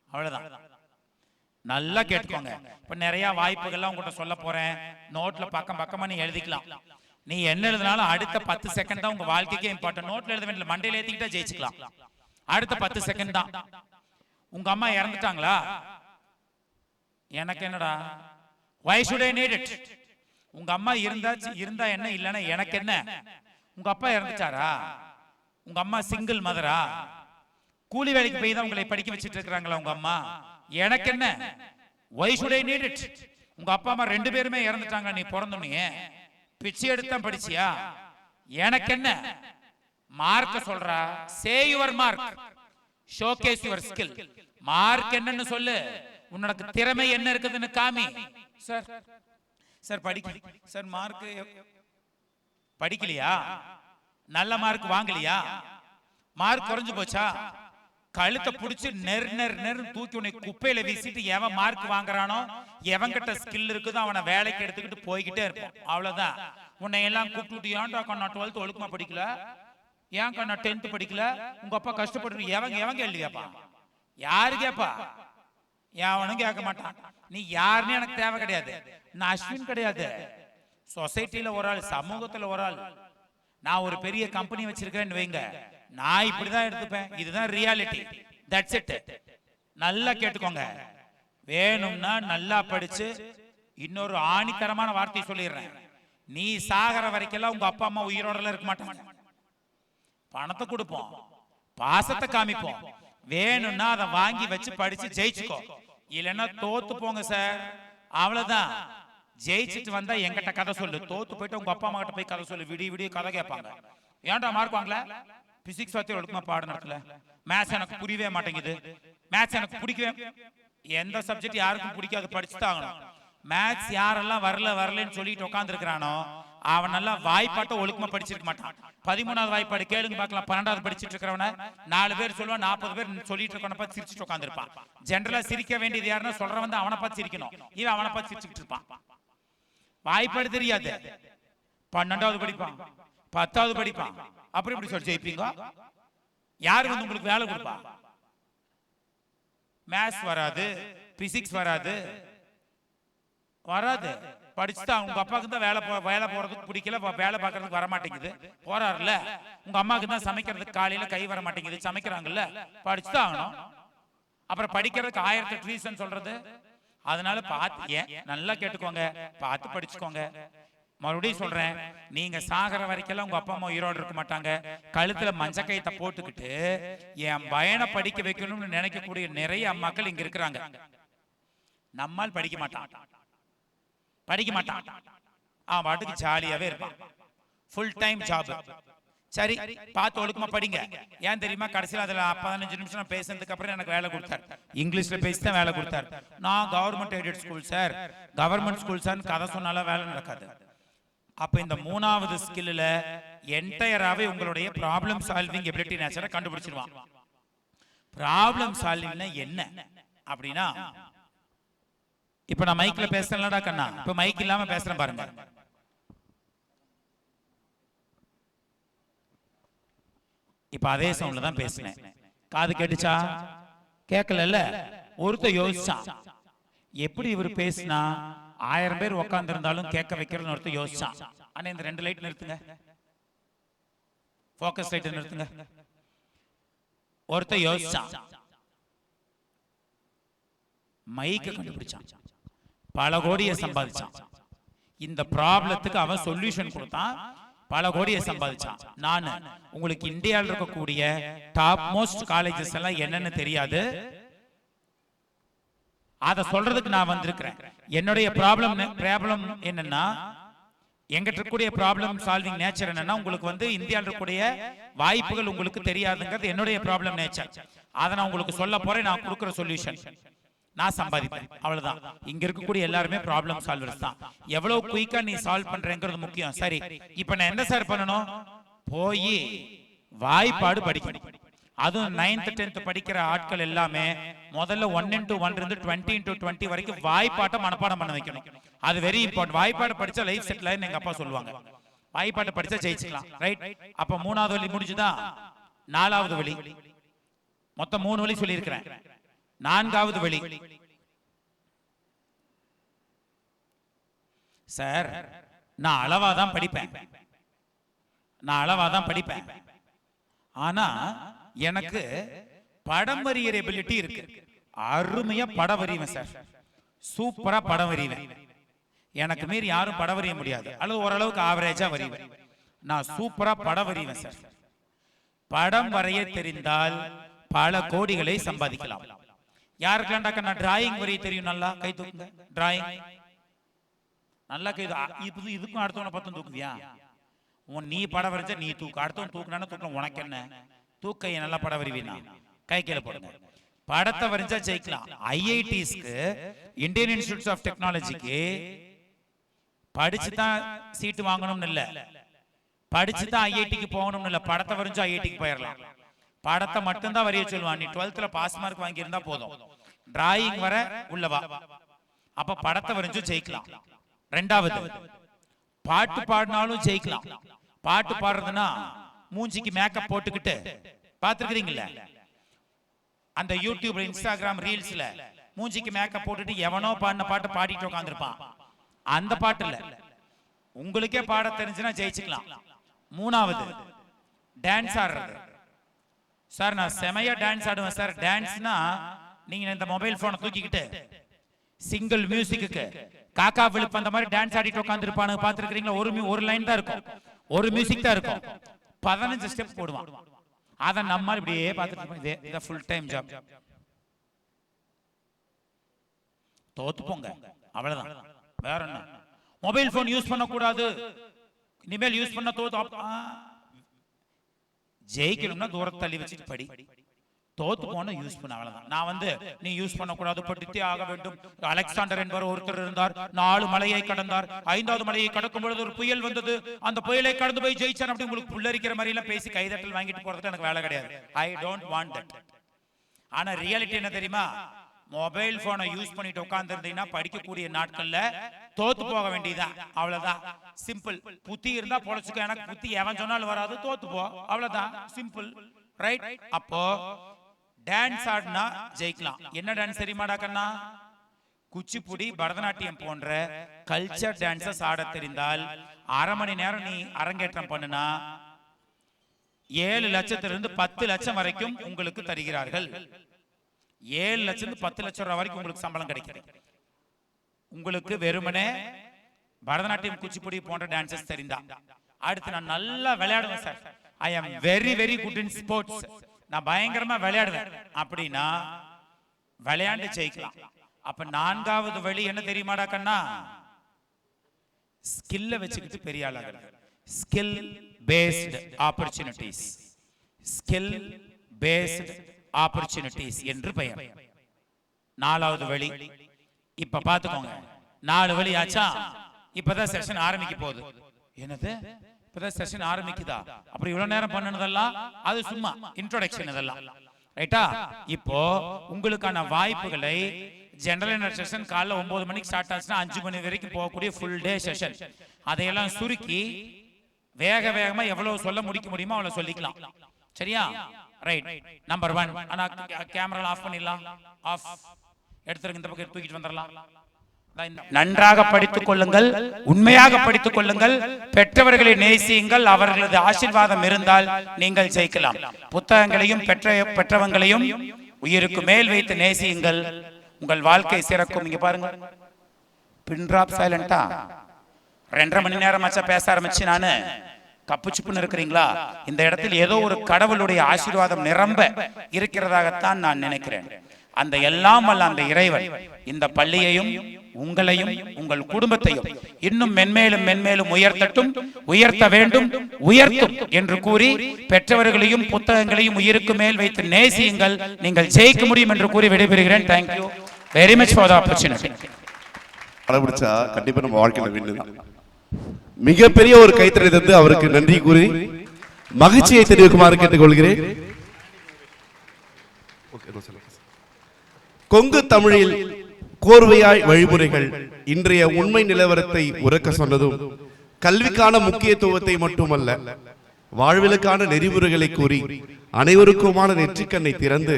அவ்வளவுதான். நல்லா கேட்டுக்கோங்க. இப்ப நிறைய வாய்ப்புகள்லாம் உங்ககிட்ட சொல்ல போறேன். நோட்ல பக்கம் பக்கமா நீ எழுதிக்கலாம். நீ என்ன எழுதினாலும் அடுத்த 10 செகண்ட் தான் உங்க வாழ்க்கைக்கே இம்பார்ட்டன்ட். நோட்ல எழுத வேண்டிய, மண்டையில ஏத்திக்கிட்டா ஜெயிச்சுக்கலாம். அடுத்த 10 செகண்ட் தான். உங்க அம்மா இறந்துட்டாங்களா? எனக்கு என்னடா, why should I need it? உங்க அம்மா இருந்தா என்ன, இல்லன்னா எனக்கு என்ன? உங்க அப்பா இறந்துட்டாரா? உங்க அம்மா சிங்கிள் மதரா? கூலி வேலைக்கு போய் தான் உங்களை படிக்க வச்சிட்டு இருக்காங்களா உங்க அம்மா? எனக்கு என்ன? why should I need it? உங்க அப்பா அம்மா 2 பேருமே இறந்துட்டாங்க, நீ பிறந்தோன்னே பிச்சை எடுத்தான் படிச்சியா? எனக்கு என்ன? மார்க்க சொல்றா, say your mark, showcase your skill. Mark என்னன்னு சொல்லு, உனக்கு திறமை என்ன இருக்குதுன்னு காமி. சார் சார் படிக்க சார், மார்க் படிக்கலையா? நல்ல மார்க் வாங்கலையா? மார்க் குறைஞ்சு போச்சா? கழுத்தை பிடிச்சி நெரு தூக்கி உன்னை குப்பையில வீசிட்டு, எவன் மார்க் வாங்குறானோ, எவன் கிட்ட ஸ்கில் இருக்குதோ அவனை வேலைக்கு எடுத்துக்கிட்டு போய்கிட்டே இருப்போம். அவ்வளவுதான். உன்னை எல்லாம் கூப்பிட்டு, ஏன்டா நான் 12th ஒழுக்கமா படிக்கல, ஏன் நான் 10th படிக்கல, உங்க அப்பா கஷ்டப்பட்டு, எவன் கேள்வி கேப்பா? யாரு கேப்பா? எவனும் கேட்க மாட்டான். நீ யாருன்னு எனக்கு தேவை கிடையாது. நான் அஸ்வின் கிடையாது, சொசைட்டில ஒரு ஆள், சமூகத்துல ஒரு ஆள். நான் ஒரு பெரிய கம்பெனி வச்சிருக்கேன்னு வைங்க, நான் இப்படிதான் எடுத்துப்பேன். இதுதான் ரியாலிட்டி, தட்ஸ் இட். நல்லா கேட்டுக்கோங்க. வேணும்னா நல்லா படிச்சு, இன்னொரு ஆணித்தரமான வார்த்தை சொல்லிடுறேன், நீ சாகர வரைக்கும் உங்க அப்பா அம்மா உயிரோட இருக்க மாட்டாங்க. பணத்தை கொடுப்போம், பாசத்தை காமிப்போம். வேணும்னா அதை வாங்கி வச்சு படிச்சு ஜெயிச்சுக்கோ, இல்லைன்னா தோத்து போங்க சார். அவ்வளவுதான். ஜெயிச்சுட்டு வந்தா எங்கிட்ட கதை சொல்லு, தோத்து போயிட்டு உங்க அப்பா அம்மா கிட்ட போய் கதை சொல்லு. விடிய கதை கேட்பாங்க. ஏன்டா மார்க் வாங்கல? பிசிக்ஸ் பத்தி ஒழுக்கமா பாடம் நடக்கல, மேத்ஸ் எனக்கு புரியவே மாட்டேங்குது, மேத்ஸ் எனக்கு பிடிக்கவே. எந்த சப்ஜெக்ட் யாருக்கும் பிடிக்காது, படிச்சுதான் ஆகணும். மேத்ஸ் யாரெல்லாம் வரலன்னு சொல்லிட்டு உட்கார்ந்து இருக்கிறானோ அவன் நல்லா வாய்ப்பாட்ட ஒழுக்கமா படிச்சிருக்க மாட்டான். 13வது வாய்ப்பாடு கேளுங்க பார்க்கலாம். 12வது படிச்சுட்டு இருக்கிறவன 4 பேர் சொல்லுவான், 40 பேர் சொல்லிட்டு இருக்கவன பார்த்து சிரிச்சுட்டு உட்காந்துருப்பான். ஜென்ரலா சிரிக்க வேண்டியது யாருன்னா சொல்றவன் வந்து அவனை பார்த்து சிரிக்கணும், இவன் அவனை பார்த்து சிரிச்சுட்டு இருப்பான். வாய்ப்பாடு தெரியாது, 12வது படிப்பான், 10வது படிப்பான். அப்படி இப்படி சொல்லி ஜெயிப்பீங்க. யாரு வந்து உங்களுக்கு வேலை கொடுப்பா? மேத்ஸ் வராது, பிசிக்ஸ் வராது, படிச்சுதான். உங்க அப்பாவுக்கு தான் வேலை போறதுக்கு பிடிக்கல, வேலை பார்க்கறதுக்கு வர மாட்டேங்குது, போறாருல்ல. உங்க அம்மாவுக்கு தான் சமைக்கிறதுக்கு காலையில கை வர மாட்டேங்குது, சமைக்கிறாங்கல்ல, படிச்சுதான் ஆகணும். அப்புறம் படிக்கிறதுக்கு 1008 ரீசன் சொல்றது. அதனால பார்த்து நல்லா கேட்டுக்கோங்க, பார்த்து படிச்சுக்கோங்க. மறுபடியும் சொல்றேன், நீங்க சாகர வரைக்கும் உங்க அப்பா அம்மா உயிரோடு இருக்க மாட்டாங்க. கழுத்துல மஞ்ச கைத்தை போட்டுக்கிட்டு என் பையனை படிக்க வைக்கணும்னு நினைக்கக்கூடிய நிறைய அம்மாக்கள் இங்க இருக்கிறாங்க. நம்மால் படிக்க மாட்டான், அவன் பாட்டுக்கு ஜாலியாவே இருப்பான், ஃபுல் டைம் ஜாப். சரி, பார்த்து ஒழுக்கமா படிங்க. ஏன் தெரியுமா? கடைசியில் அதுல 15 நிமிஷம் பேசுறதுக்கு அப்புறம் எனக்கு வேலை கொடுத்தார். இங்கிலீஷ்ல பேசிதான் வேலை கொடுத்தார். நான் government aided school sir, government school sir கதை சொன்னாலும் வேலை நடக்காது. அப்ப இந்த 3வது ஸ்கில்ல என்டையராவே உங்களுடைய ப்ராப்ளம் சால்விங் எபிலிட்டி நேச்சரை கண்டுபிடிச்சிருவான். ப்ராப்ளம் சால்விங்னா என்ன அப்படின்னா, இப்ப நான் மைக்ல பேசுறேன்லடா கண்ணா, இப்ப மைக் இல்லாம பேசுறேன் பாருங்க. இப்ப அதே சவுண்ட்ல தான் பேசினேன். காது கேட்டுச்சா? கேட்கல. ஒருத்த யோசிச்சான், எப்படி இவர் பேசினா 1000 பேர் உட்கார்ந்து இருந்தாலும் கேட்க வைக்கிறதுன்னு ஒருத்த யோசிச்சான். ஆனா இந்த 2 லைட் நிறுத்துங்க, போக்கஸ் லைட் நிறுத்துங்க. ஒருத்த யோசிச்சான், மைக்க கண்டுபிடிச்சான், பல கோடியை சம்பாதிச்சான். இந்த ப்ராப்ளத்துக்கு அவன் சொல்யூஷன் கொடுத்தான், பல கோடியை சம்பாதிச்சான். நான் உங்களுக்கு இந்தியாவில் இருக்கக்கூடிய டாப் மோஸ்ட் காலேஜஸ் எல்லாம் என்னன்னு தெரியாது, அதை சொல்றதுக்கு நான் வந்திருக்கிறேன். என்னுடைய ப்ராப்ளம் என்னன்னா, எங்கிட்ட இருக்கக்கூடிய ப்ராப்ளம் சால்விங் நேச்சர் என்னன்னா, உங்களுக்கு வந்து இந்தியாவில் இருக்கக்கூடிய வாய்ப்புகள் உங்களுக்கு தெரியாதுங்கிறது என்னுடைய ப்ராப்ளம் நேச்சர். அதை நான் உங்களுக்கு சொல்ல போறேன். நான் கொடுக்குற சொல்யூஷன் நான் சம்பாதிப்பேன், அவ்வளவுதான். இங்க இருக்கக்கூடிய எல்லாருமே ப்ராப்ளம் சால்வர்ஸ் தான். எவ்வளவு குயிக்கா நீ சால்வ் பண்றேங்கிறது முக்கியம். சரி, இப்ப நான் என்ன சார் பண்ணணும்? போய் வாய்ப்பாடு படிக்கணும். அதுவும் 9th 10th படிக்கிற ஆட்கள் எல்லாமே முதல்ல 1:1 இருந்து 20:20 வரைக்கும் வாய்ப்பாட்டை மனப்பாடம் பண்ண வைக்கணும். அது வெரி இம்பார்ட்டன்ட். வாய்ப்பாடு படிச்சா லைஃப் செட்டில் ஆயின்னு எங்க அப்பா சொல்லுவாங்க. வாய்ப்பாட்டை படிச்சா ஜெயிச்சுக்கலாம், ரைட்? அப்ப 3வது வழி முடிஞ்சுதான். 4வது வழி, மொத்தம் 3 வழி சொல்லியிருக்கிறேன். 4வது வழி, சார் நான் அளவாதான் படிப்பேன், ஆனா எனக்கு படம் வரைகிற எபிலிட்டி இருக்கு. அருமையா படம் வரைவேன் சார், சூப்பரா படம் வரைவேன். எனக்கு மீறி யாரும் படம் வரைய முடியாது, அல்லது ஓரளவுக்கு ஆவரேஜா வரைவேன். நான் சூப்பரா படம் வரைவேன் சார். படம் வரைய தெரிந்தால் பல கோடிகளை சம்பாதிக்கலாம். யாருக்கெல்லாம் நான் டிராயிங் வரைய தெரியும்? நல்லா கை தூக்குங்க. டிராயிங் நல்லா கை. இதுக்கும் அடுத்தவனை பார்த்து தூக்குவியா? நீ படம் வரைஞ்சா நீ தூக்கு, அடுத்தவன் தூக்குனா தூக்கணும், உனக்கு என்ன? தூக்கைய நல்லா படம் வரைவீனா? கை கீழே போடுங்க. படத்தை வரைஞ்சா ஜெயிக்கலாம். ஐஐடிஸ்க்கு, இந்தியன் இன்ஸ்டிடியூட் ஆஃப் டெக்னாலஜிக்கு படிச்சுதான் சீட்டு வாங்கணும்னு இல்ல, படிச்சுதான் ஐஐடிக்கு போகணும்னு இல்ல. படத்தை வரைஞ்சா ஐஐடிக்கு போயிடலாம். படத்தை மட்டும்தான் வரைய சொல்லுவான். நீ 12th பாஸ் மார்க் வாங்கி இருந்தா போதும். டிராயிங் வர உள்ளவா, அப்ப படத்தை வரைஞ்சு ஜெயிக்கலாம். 2வது, பாட்டு பாடினாலும் ஜெயிக்கலாம். பாட்டு பாடுறதுன்னா மூஞ்சிக்கு மேக்கப் போட்டுக்கிட்டு பாத்துருக்கீங்களா? அந்த யூடியூப்ல, இன்ஸ்டாகிராம் ரீல்ஸ்ல மூஞ்சிக்கு மேக்கப் போட்டுட்டு எவனோ பாடின பாட்டு பாடிட்டு உட்காந்துருப்பான். அந்த பாட்டு இல்ல, உங்களுக்கே பாட தெரிஞ்சுன்னா ஜெயிச்சுக்கலாம். 3வது, டான்ஸ் ஆடுறது. சார் நான் செமையா டான்ஸ் ஆடுவேன் சார். டான்ஸ்னா நீங்க இந்த மொபைல் போனை தூக்கிக்கிட்டு சிங்கிள் மியூசிக்கு காக்கா விழுப்பு அந்த மாதிரி டான்ஸ் ஆடிட்டு உட்கார்ந்து இருப்பானு பாத்துருக்கீங்களா? ஒரு லைன் தான் இருக்கும், ஒரு மியூசிக் தான் இருக்கும், 15 ஸ்டெப் போடுவான். அத நம்ம இப்படியே பார்த்துட்டு இத ஃபுல் டைம் ஜாப். தோத்து போங்க, அவ்வளவுதான். வேற என்ன? மொபைல் போன் யூஸ் பண்ண கூடாது, இனிமேல் யூஸ் பண்ண தோத்து. ஜெயிக்கணும்னா தூரத்தை தள்ளி வச்சுட்டு படி, தோத்து போன யூஸ் பண்ண, அவ்வளவுதான். நான் வந்து நீ யூஸ் பண்ணக்கூடாது, படித்தே ஆக வேண்டும். அலெக்சாண்டர் என்பவர் ஒருத்தர் இருந்தார், 4 மலையை கடந்தார். 5வது மலையை கடக்கும் பொழுது ஒரு புயல் வந்தது, அந்த புயலை கடந்து போய் ஜெயிச்சார். அப்படி உங்களுக்கு புல்லரிக்கிற மாதிரி எல்லாம் பேசி கைதட்டல் வாங்கிட்டு போறதுக்கு எனக்கு வேலை கிடையாது. I don't want that. ஆனா ரியாலிட்டி என்ன தெரியுமா? மொபைல் போனை யூஸ் பண்ணிட்டு உட்கார்ந்து இருந்தீங்கன்னா படிக்கக்கூடிய நாட்கள்ல தோத்து போக வேண்டியதான், அவ்வளவுதான். சிம்பிள். புத்தி இருந்தா பொழைச்சுக்க, எனக்கு புத்தி எவன் சொன்னாலும் வராது, தோத்து போ, அவ்வளவுதான். Simple, right? அப்போ டான்ஸ் ஆடினா ஜெயிக்கலாம். என்ன டான்ஸ் தெரியுமாடா கண்ணா? குச்சிப்புடி, பரதநாட்டியம் போன்ற கல்ச்சர் டான்சஸ் ஆட தெரிந்தால் 1/2 மணி நேரம் நீ அரங்கேற்றம் பண்ணுனா 7 லட்சத்திலிருந்து 10 லட்சம் வரைக்கும் உங்களுக்கு தருகிறார்கள். 7 லட்சம் 10 லட்சம் ரூபாய் வரைக்கும் உங்களுக்கு சம்பளம் கிடைக்கிறது. உங்களுக்கு வெறுமனே பரதநாட்டியம், குச்சிப்புடி போன்ற டான்சஸ் தெரிந்தா. அடுத்து நான் நல்லா விளையாடுவேன் sir, I am very very good in sports, நான் பயங்கரமா விளையாடுவேன் அப்படின்னா விளையாண்டு ஜெயிக்கலாம். அப்ப 4வது வழி என்ன தெரியுமாடா கண்ணா? ஸ்கில்ல வச்சுக்கிட்டு பெரிய ஆளாகிறது. Skill based opportunities, skill based opportunities என்று பெயர். 4வது வழி. இப்ப பாத்துக்கோங்க, 4 வழி ஆச்சா? இப்பதான் செஷன் ஆரம்பிக்க போகுது. என்னது, இப்பதான் செஷன் ஆரம்பிக்குதா? அப்புறம் இவ்வளவு நேரம் பண்ணனதெல்லாம் அது சும்மா இன்ட்ரோடக்ஷன் இதெல்லாம், ரைட்டா? இப்போ உங்களுக்கான வாய்ப்புகளை ஜெனரல் செஷன் காலைல 9 மணிக்கு ஸ்டார்ட் ஆச்சுன்னா 5 மணி வரைக்கும் போகக்கூடிய ஃபுல் டே செஷன். அதையெல்லாம் சுருக்கி வேகமா எவ்வளவு சொல்ல முடிக்க முடியுமோ அவ்வளவு சொல்லிக்கலாம், சரியா? ரைட். நம்பர் 1. ஆனா கேமரா ஆஃப் பண்ணிடலாம், ஆஃப் எடுத்துருங்க, இந்த பக்கம் தூக்கிட்டு வந்துடலாம். நன்றாக படித்துக் கொள்ளுங்கள், உண்மையாக படித்துக் கொள்ளுங்கள், பெற்றவர்களை நேசியுங்கள், அவர்களது ஆசீர்வாதம் இருந்தால் நீங்கள் ஜெயிக்கலாம். புத்தகங்களையும் பெற்றவங்களையும் உயிருக்கு மேல் வைத்து நேசியுங்கள், உங்கள் வாழ்க்கை சிறக்கும். இங்க பாருங்க, பின் டிராப் சைலண்டா 2.5 மணி நேரமாச்சா பேச ஆரம்பிச்சு நானு கப்பு சுப்புன்னு இருக்கிறீங்களா? இந்த இடத்தில் ஏதோ ஒரு கடவுளுடைய ஆசீர்வாதம் நிரம்ப இருக்கிறதாகத்தான் நான் நினைக்கிறேன். அந்த எல்லாம் அல்ல அந்த இறைவன் இந்த பள்ளியையும் உங்களையும் உங்கள் குடும்பத்தையும் இன்னும் மென்மேலும் மென்மேலும் உயர்த்தட்டும், உயர்த்த வேண்டும், உயர்த்தும் என்று கூறி பெற்றவர்களையும் புத்தகங்களையும் உயிருக்கு மேல் வைத்து நேசியுங்கள், நீங்கள் ஜெயிக்க முடியும் என்று கூறி விடைபெறுகிறேன். Thank you very much for the opportunity. கடைபிடிச்சா கண்டிப்பா நம்ம வாழ்க்கையில வெல்லுவோம். மிகப்பெரிய ஒரு கைத்தறி தந்து அவருக்கு நன்றி கூறி மகிழ்ச்சியை தெரிவிக்குமாறு கேட்டுக்கொள்கிறேன். கொங்கு தமிழில் கோர்வையாய் வழிமுறைகள் இன்றைய உண்மை நிலவரத்தை உறக்க சொன்னதும் கல்விக்கான முக்கியத்துவத்தை மட்டுமல்ல, வாழ்விலுக்கான நெறிமுறைகளை கூறி அனைவருக்குமான நெற்றிக்கண்ணை திறந்து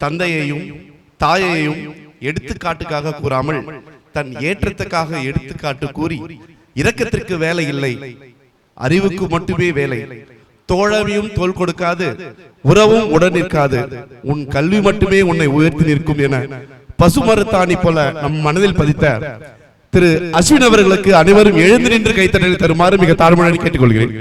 தந்தையையும் தாயையும் எடுத்துக்காட்டுக்காக கூறாமல் தன் ஏற்றத்துக்காக எடுத்துக்காட்டு கூறி இரக்கத்திற்கு வேலை இல்லை, அறிவுக்கு மட்டுமே வேலை, தோழமையும் தோல் கொடுக்காது, உறவும் உடன் நிற்காது, உன் கல்வி மட்டுமே உன்னை உயர்த்தி நிற்கும் என பசுமரத்தாணி போல நம் மனதில் பதித்த திரு அஸ்வின் அவர்களுக்கு அனைவரும் எழுந்து நின்று கைத்தட்டல் தருமாறு மிக தாழ்மையுடன் கேட்டுக்கொள்கிறேன்.